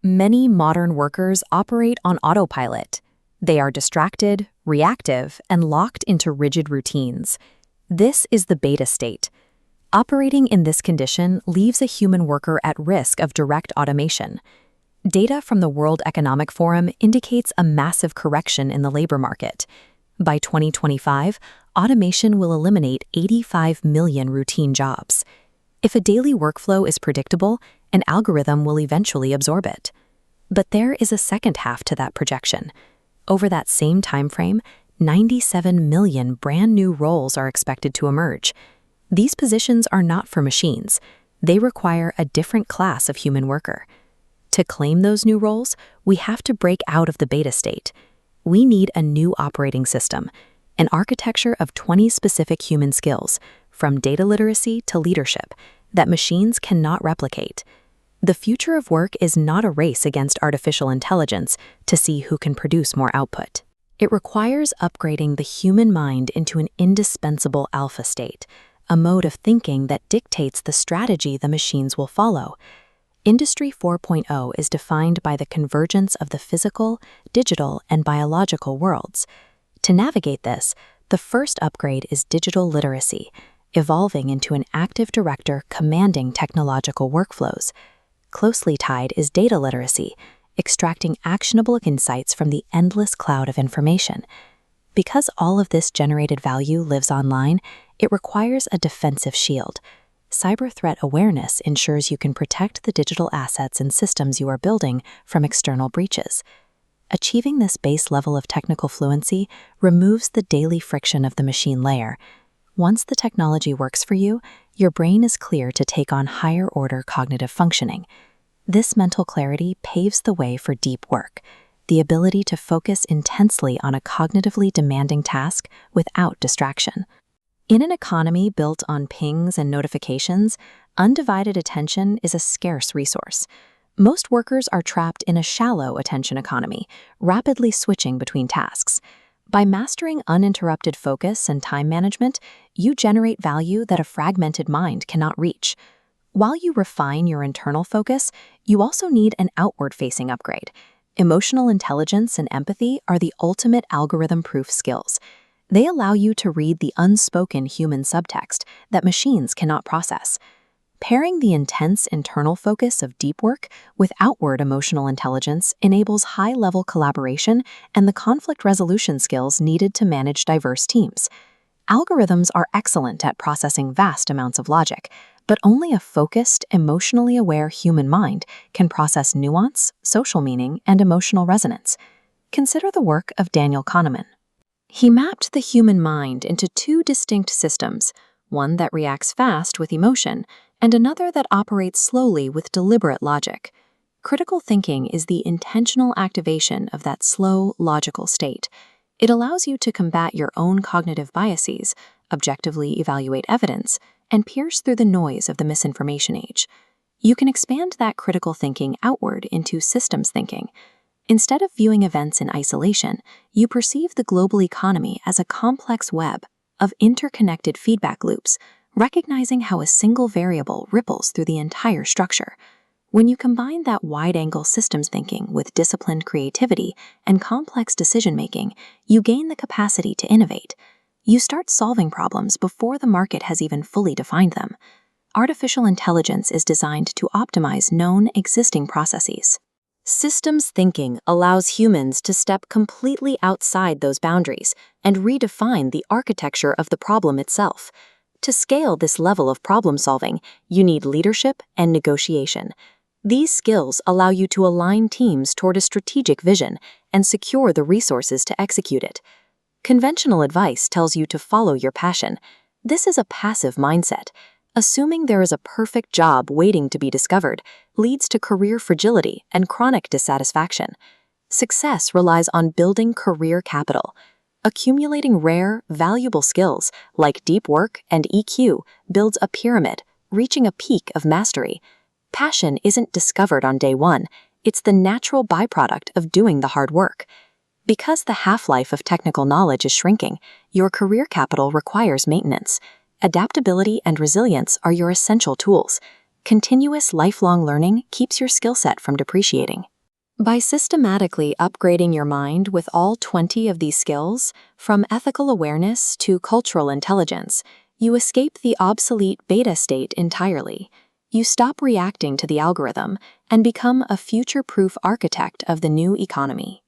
Many modern workers operate on autopilot. They are distracted, reactive, and locked into rigid routines. This is the beta state. Operating in this condition leaves a human worker at risk of direct automation. Data from the World Economic Forum indicates a massive correction in the labor market. By 2025, automation will eliminate 85 million routine jobs. If a daily workflow is predictable, an algorithm will eventually absorb it. But there is a second half to that projection. Over that same timeframe, 97 million brand new roles are expected to emerge. These positions are not for machines. They require a different class of human worker. To claim those new roles, we have to break out of the beta state. We need a new operating system, an architecture of 20 specific human skills, from data literacy to leadership, that machines cannot replicate. The future of work is not a race against artificial intelligence to see who can produce more output. It requires upgrading the human mind into an indispensable alpha state, a mode of thinking that dictates the strategy the machines will follow. Industry 4.0 is defined by the convergence of the physical, digital, and biological worlds. To navigate this, the first upgrade is digital literacy, evolving into an active director commanding technological workflows. Closely tied is data literacy, extracting actionable insights from the endless cloud of information. Because all of this generated value lives online, it requires a defensive shield. Cyber threat awareness ensures you can protect the digital assets and systems you are building from external breaches. Achieving this base level of technical fluency removes the daily friction of the machine layer. Once the technology works for you, your brain is clear to take on higher-order cognitive functioning. This mental clarity paves the way for deep work, the ability to focus intensely on a cognitively demanding task without distraction. In an economy built on pings and notifications, undivided attention is a scarce resource. Most workers are trapped in a shallow attention economy, rapidly switching between tasks. By mastering uninterrupted focus and time management, you generate value that a fragmented mind cannot reach. While you refine your internal focus, you also need an outward-facing upgrade. Emotional intelligence and empathy are the ultimate algorithm-proof skills. They allow you to read the unspoken human subtext that machines cannot process. Pairing the intense internal focus of deep work with outward emotional intelligence enables high-level collaboration and the conflict resolution skills needed to manage diverse teams. Algorithms are excellent at processing vast amounts of logic, but only a focused, emotionally aware human mind can process nuance, social meaning, and emotional resonance. Consider the work of Daniel Kahneman. He mapped the human mind into two distinct systems, one that reacts fast with emotion and another that operates slowly with deliberate logic. Critical thinking is the intentional activation of that slow, logical state. It allows you to combat your own cognitive biases, objectively evaluate evidence, and pierce through the noise of the misinformation age. You can expand that critical thinking outward into systems thinking. Instead of viewing events in isolation, you perceive the global economy as a complex web of interconnected feedback loops, recognizing how a single variable ripples through the entire structure. When you combine that wide-angle systems thinking with disciplined creativity and complex decision-making, you gain the capacity to innovate. You start solving problems before the market has even fully defined them. Artificial intelligence is designed to optimize known existing processes. Systems thinking allows humans to step completely outside those boundaries and redefine the architecture of the problem itself. To scale this level of problem solving, you need leadership and negotiation. These skills allow you to align teams toward a strategic vision and secure the resources to execute it. Conventional advice tells you to follow your passion. This is a passive mindset. Assuming there is a perfect job waiting to be discovered leads to career fragility and chronic dissatisfaction. Success relies on building career capital. Accumulating rare, valuable skills like deep work and EQ builds a pyramid, reaching a peak of mastery. Passion isn't discovered on day one. It's the natural byproduct of doing the hard work. Because the half-life of technical knowledge is shrinking, your career capital requires maintenance. Adaptability and resilience are your essential tools. Continuous lifelong learning keeps your skill set from depreciating. By systematically upgrading your mind with all 20 of these skills, from ethical awareness to cultural intelligence, you escape the obsolete beta state entirely. You stop reacting to the algorithm and become a future-proof architect of the new economy.